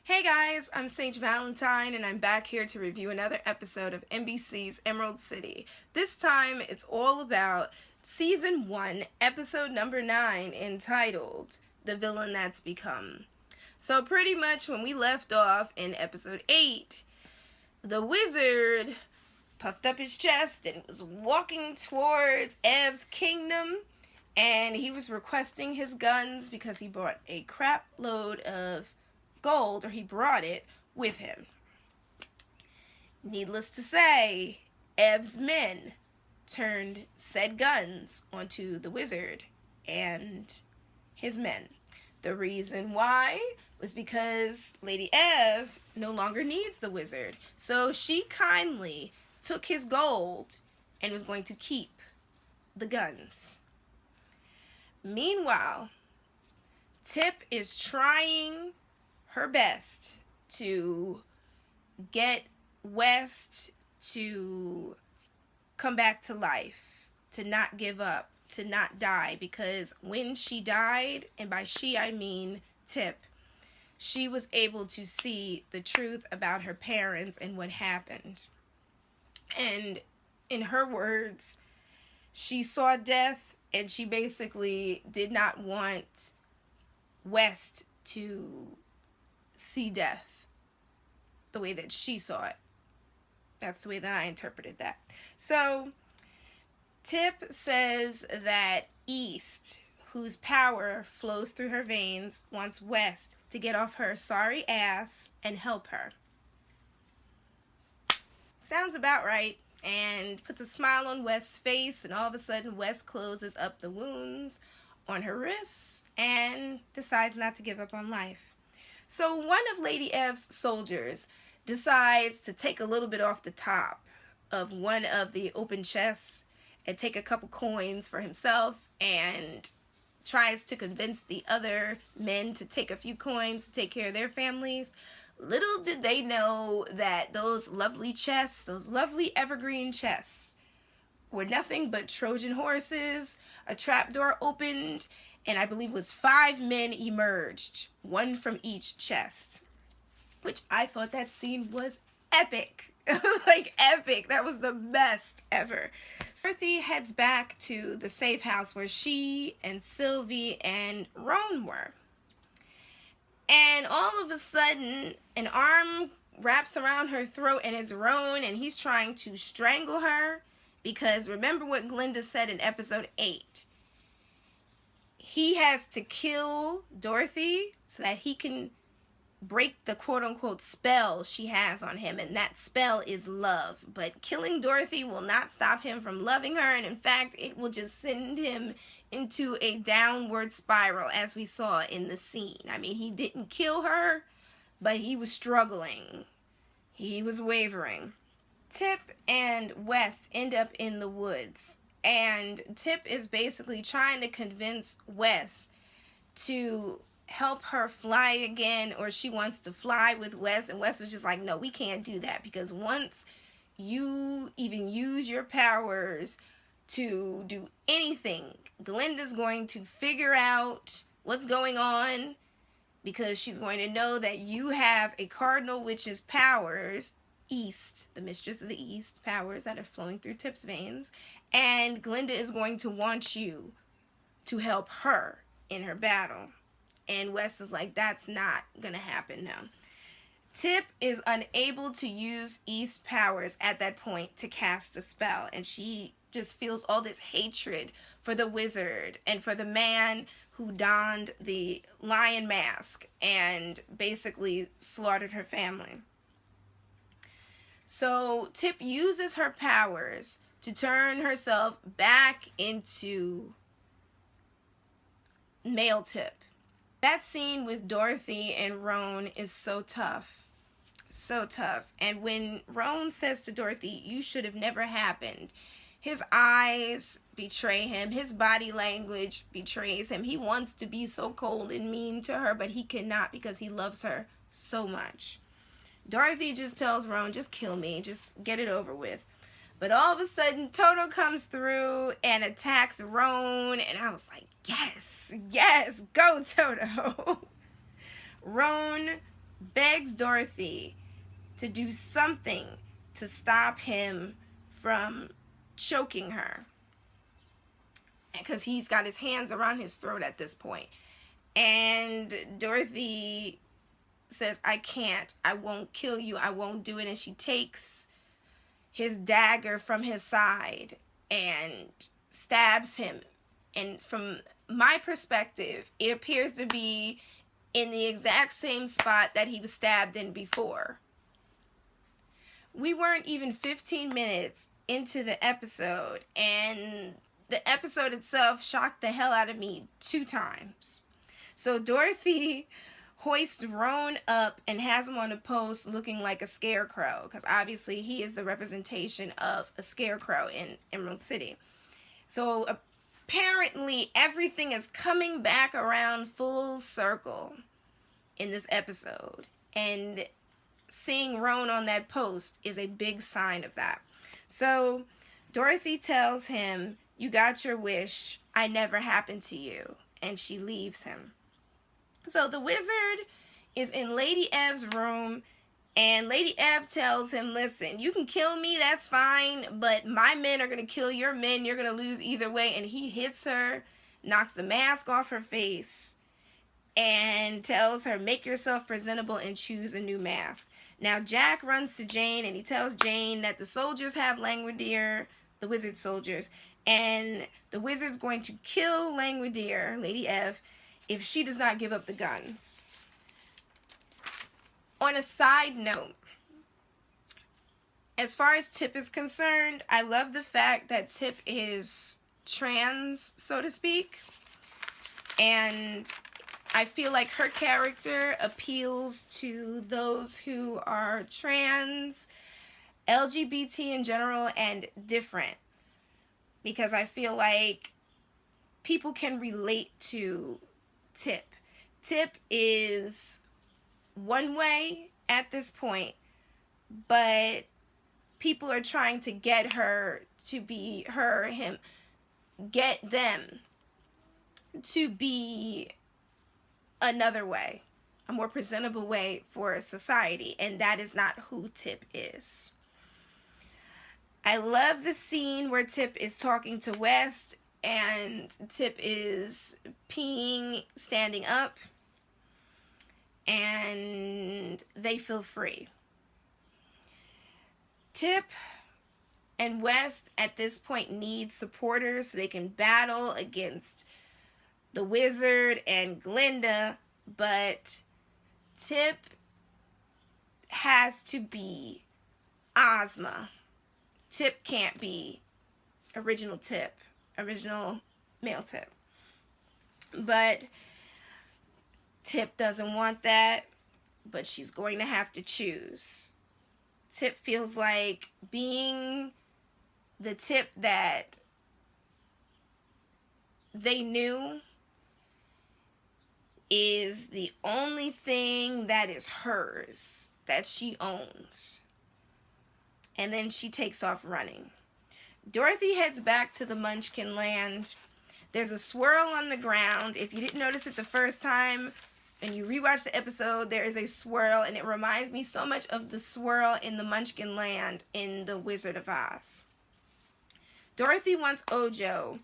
Hey guys, I'm Sage Valentine and I'm back here to review another episode of NBC's Emerald City. This time it's all about Season 1, Episode number 9, entitled The Villain That's Become. So pretty much when we left off in Episode 8, the wizard puffed up his chest and was walking towards Ev's kingdom, and he was requesting his guns because he brought a crap load of gold, or he brought it with him. Needless to say, Ev's men turned said guns onto the wizard and his men. The reason why was because Lady Ev no longer needs the wizard, so she kindly took his gold and was going to keep the guns. Meanwhile, Tip is trying her best to get West to come back to life, to not give up, to not die, because when she died, and by she I mean Tip, she was able to see the truth about her parents and what happened. And in her words, she saw death and she basically did not want West to see death the way that she saw it. That's the way that I interpreted that. So Tip says that East, whose power flows through her veins, wants West to get off her sorry ass and help her. Sounds about right, and puts a smile on West's face, and all of a sudden West closes up the wounds on her wrists and decides not to give up on life. So one of Lady Ev's soldiers decides to take a little bit off the top of one of the open chests and take a couple coins for himself, and tries to convince the other men to take a few coins to take care of their families. Little did they know that those lovely chests, those lovely evergreen chests, were nothing but Trojan horses. A trapdoor opened, and I believe it was 5 men emerged, one from each chest, which I thought that scene was epic. It was like epic. That was the best ever. Dorothy heads back to the safe house where she and Sylvie and Roan were. And all of a sudden, an arm wraps around her throat, and it's Roan, and he's trying to strangle her, because remember what Glinda said in episode 8. He has to kill Dorothy so that he can break the quote-unquote spell she has on him, and that spell is love. But killing Dorothy will not stop him from loving her, and in fact, it will just send him into a downward spiral, as we saw in the scene. I mean, he didn't kill her, but he was struggling. He was wavering. Tip and West end up in the woods, and Tip is basically trying to convince West to help her fly again, or she wants to fly with West, and West was just like, no, we can't do that, because once you even use your powers to do anything, Glinda's going to figure out what's going on, because she's going to know that you have a cardinal witch's powers, East, the mistress of the East, powers that are flowing through Tip's veins, and Glinda is going to want you to help her in her battle. And West is like, that's not gonna happen now. Tip is unable to use East powers at that point to cast a spell, and she just feels all this hatred for the wizard and for the man who donned the lion mask and basically slaughtered her family. So Tip uses her powers to turn herself back into male Tip. That scene with Dorothy and Roan is so tough. So tough. And when Roan says to Dorothy, you should have never happened, his eyes betray him. His body language betrays him. He wants to be so cold and mean to her, but he cannot, because he loves her so much. Dorothy just tells Roan, just kill me. Just get it over with. But all of a sudden, Toto comes through and attacks Roan, and I was like, yes, yes, go Toto. Roan begs Dorothy to do something to stop him from choking her, because he's got his hands around his throat at this point. And Dorothy says, I can't, I won't kill you, I won't do it. And she takes his dagger from his side and stabs him. And from my perspective, it appears to be in the exact same spot that he was stabbed in before. We weren't even 15 minutes into the episode, and the episode itself shocked the hell out of me 2 times. So Dorothy hoists Roan up and has him on a post looking like a scarecrow, because obviously he is the representation of a scarecrow in Emerald City. So apparently everything is coming back around full circle in this episode, and seeing Roan on that post is a big sign of that. So Dorothy tells him, you got your wish, I never happened to you, and she leaves him. So the wizard is in Lady Ev's room, and Lady Ev tells him, listen, you can kill me, that's fine, but my men are going to kill your men, you're going to lose either way. And he hits her, knocks the mask off her face, and tells her, make yourself presentable and choose a new mask. Now Jack runs to Jane, and he tells Jane that the soldiers have Langwidere, the wizard soldiers, and the wizard's going to kill Langwidere, Lady Ev, if she does not give up the guns. On a side note, as far as Tip is concerned, I love the fact that Tip is trans, so to speak, and I feel like her character appeals to those who are trans, LGBT in general, and different, because I feel like people can relate to Tip. Tip is one way at this point, but people are trying to get her to be her, him, get them to be another way, a more presentable way for society, and that is not who Tip is. I love the scene where Tip is talking to West, and Tip is peeing standing up, and they feel free. Tip and West at this point need supporters so they can battle against the wizard and Glinda, but Tip has to be Ozma. Tip can't be original Tip, original male Tip. But Tip doesn't want that, but she's going to have to choose. Tip feels like being the Tip that they knew is the only thing that is hers, that she owns. And then she takes off running. Dorothy heads back to the Munchkin land. There's a swirl on the ground. If you didn't notice it the first time and you rewatch the episode, there is a swirl, and it reminds me so much of the swirl in the Munchkin land in The Wizard of Oz. Dorothy wants Ojo.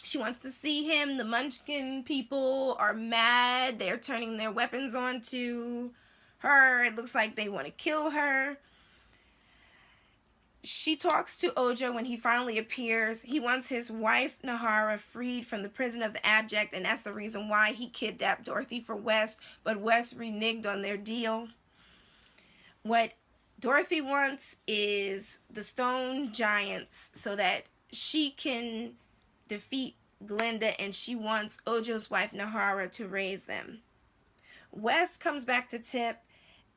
She wants to see him. The Munchkin people are mad. They're turning their weapons onto her. It looks like they want to kill her. She talks to Ojo when he finally appears. He wants his wife, Nahara, freed from the prison of the abject, and that's the reason why he kidnapped Dorothy for West, but West reneged on their deal. What Dorothy wants is the stone giants so that she can defeat Glinda, and she wants Ojo's wife, Nahara, to raise them. West comes back to Tip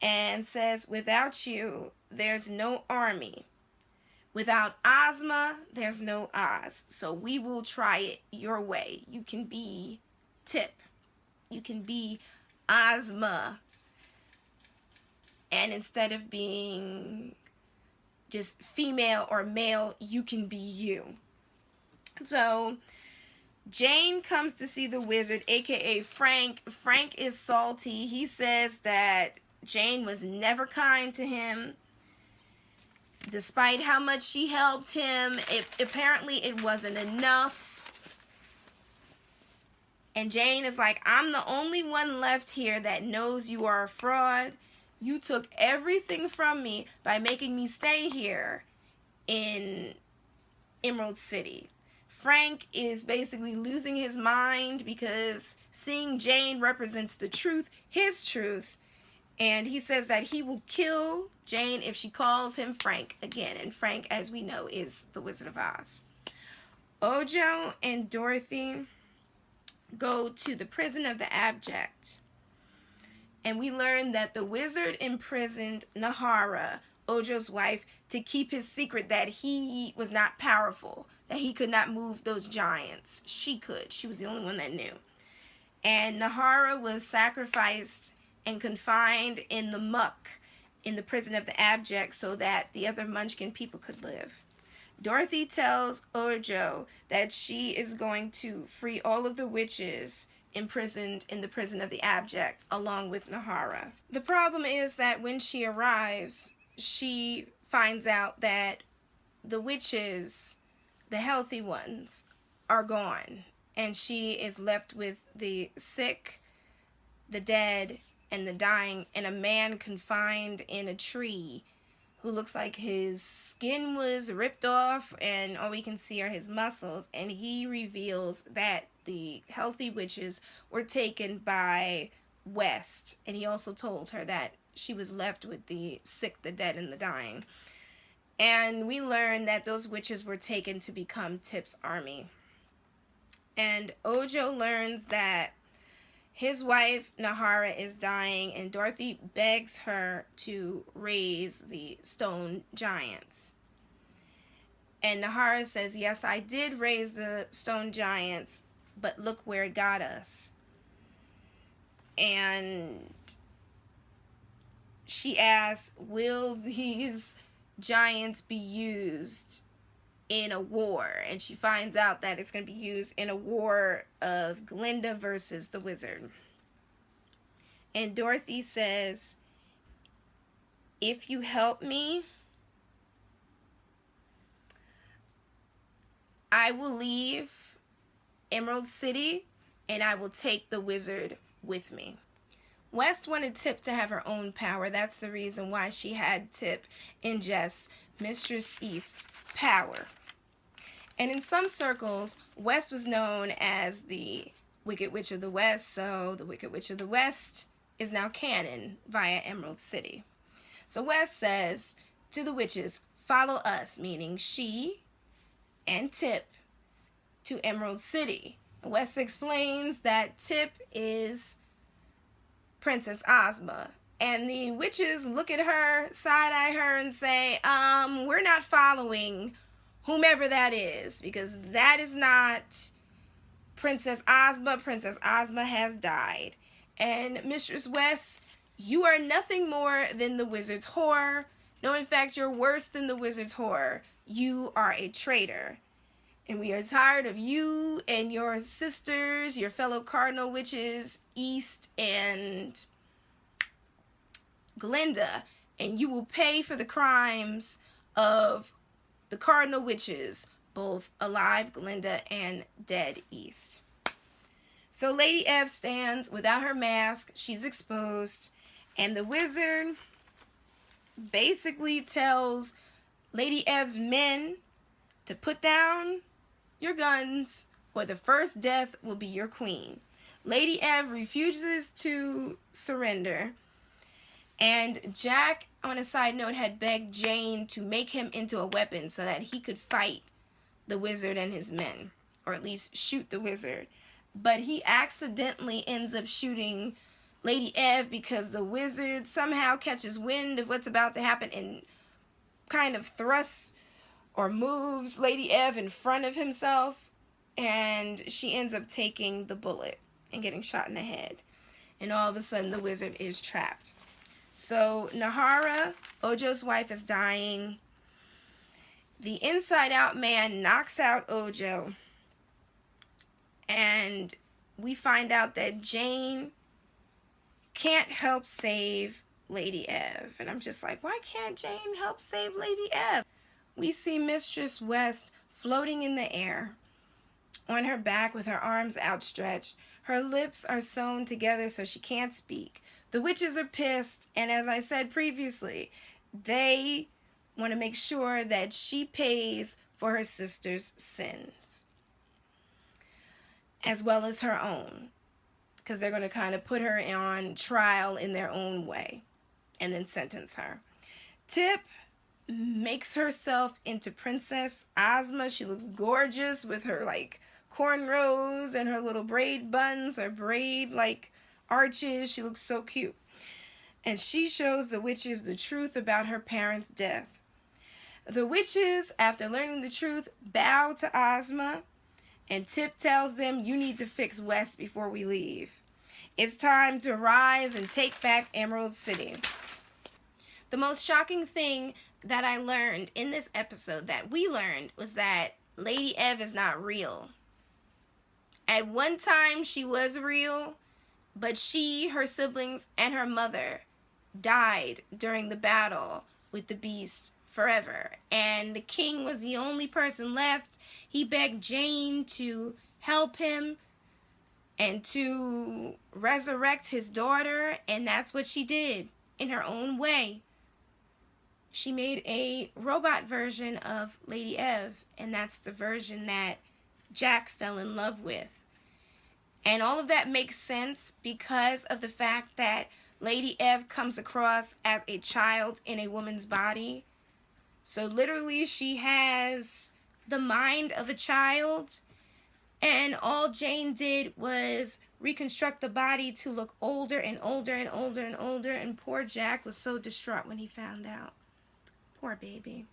and says, without you, there's no army. Without Ozma, there's no Oz. So we will try it your way. You can be Tip. You can be Ozma. And instead of being just female or male, you can be you. So Jane comes to see the wizard, aka Frank. Frank is salty. He says that Jane was never kind to him. Despite how much she helped him, apparently it wasn't enough. And Jane is like, I'm the only one left here that knows you are a fraud. You took everything from me by making me stay here in Emerald City. Frank is basically losing his mind because seeing Jane represents the truth, his truth, and he says that he will kill Jane if she calls him Frank again. And Frank, as we know, is the Wizard of Oz. Ojo and Dorothy go to the prison of the abject. And we learn that the wizard imprisoned Nahara, Ojo's wife, to keep his secret that he was not powerful, that he could not move those giants. She could. She was the only one that knew. And Nahara was sacrificed and confined in the muck in the prison of the abject so that the other Munchkin people could live. Dorothy tells Ojo that she is going to free all of the witches imprisoned in the prison of the abject along with Nahara. The problem is that when she arrives, she finds out that the witches, the healthy ones, are gone, and she is left with the sick, the dead, and the dying, and a man confined in a tree who looks like his skin was ripped off and all we can see are his muscles. And he reveals that the healthy witches were taken by West. And he also told her that she was left with the sick, the dead, and the dying. And we learn that those witches were taken to become Tip's army. And Ojo learns that his wife, Nahara, is dying, and Dorothy begs her to raise the stone giants. And Nahara says, yes, I did raise the stone giants, but look where it got us. And she asks, will these giants be used in a war? And she finds out that it's going to be used in a war of Glinda versus the wizard. And Dorothy says, if you help me, I will leave Emerald City and I will take the wizard with me. West wanted Tip to have her own power. That's the reason why she had Tip ingest Mistress East's power. And in some circles, West was known as the Wicked Witch of the West, so the Wicked Witch of the West is now canon via Emerald City. So West says to the witches, follow us, meaning she and Tip, to Emerald City. West explains that Tip is Princess Ozma. And the witches look at her, side-eye her, and say, we're not following whomever that is, because that is not Princess Ozma. Princess Ozma has died. And Mistress West, you are nothing more than the wizard's whore. No, in fact, you're worse than the wizard's whore. You are a traitor. And we are tired of you and your sisters, your fellow cardinal witches, East and Glinda. And you will pay for the crimes of the cardinal witches, both alive Glinda and dead East. So Lady Ev stands without her mask. She's exposed. And the wizard basically tells Lady Ev's men to put down your guns or the first death will be your queen. Lady Ev refuses to surrender. And Jack, on a side note, had begged Jane to make him into a weapon so that he could fight the wizard and his men, or at least shoot the wizard. But he accidentally ends up shooting Lady Ev because the wizard somehow catches wind of what's about to happen and kind of thrusts or moves Lady Ev in front of himself, and she ends up taking the bullet and getting shot in the head. And all of a sudden the wizard is trapped. So Nahara, Ojo's wife, is dying. The Inside Out man knocks out Ojo. And we find out that Jane can't help save Lady Ev. And I'm just like, why can't Jane help save Lady Ev? We see Mistress West floating in the air on her back with her arms outstretched. Her lips are sewn together so she can't speak. The witches are pissed, and as I said previously, they want to make sure that she pays for her sister's sins, as well as her own, because they're going to kind of put her on trial in their own way and then sentence her. Tip makes herself into Princess Ozma. She looks gorgeous with her like cornrows and her little braid buns, her braid like arches. She looks so cute. And she shows the witches the truth about her parents' death. The witches, after learning the truth, bow to Ozma, and Tip tells them, you need to fix West before we leave. It's time to rise and take back Emerald City. The most shocking thing that I learned in this episode, that we learned, was that Lady Ev is not real. At one time, she was real, but she, her siblings, and her mother died during the battle with the beast forever. And the king was the only person left. He begged Jane to help him and to resurrect his daughter, and that's what she did in her own way. She made a robot version of Lady Ev, and that's the version that Jack fell in love with. And all of that makes sense because of the fact that Lady Ev comes across as a child in a woman's body. So literally she has the mind of a child, and all Jane did was reconstruct the body to look older and older and older and older, and poor Jack was so distraught when he found out. Poor baby.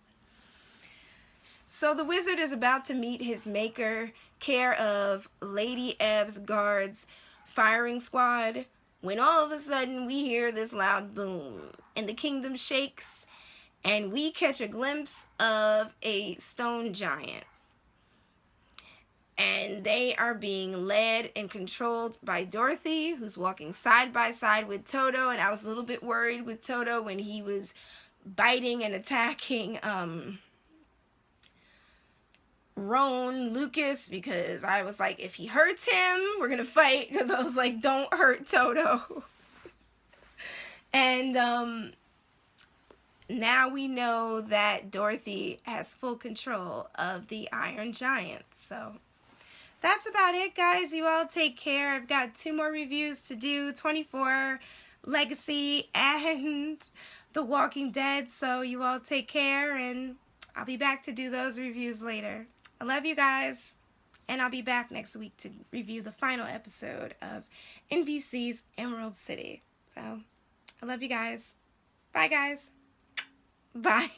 So the wizard is about to meet his maker, care of Lady Ev's guards firing squad, when all of a sudden we hear this loud boom, and the kingdom shakes, and we catch a glimpse of a stone giant. And they are being led and controlled by Dorothy, who's walking side by side with Toto. And I was a little bit worried with Toto when he was biting and attacking Roan Lucas, because I was like, if he hurts him, we're gonna fight, because I was like, don't hurt Toto. And now we know that Dorothy has full control of the Iron Giant. So that's about it, guys. You all take care. I've got 2 more reviews to do, 24 Legacy and The Walking Dead. So you all take care, and I'll be back to do those reviews later. I love you guys, and I'll be back next week to review the final episode of NBC's Emerald City. So I love you guys. Bye, guys. Bye.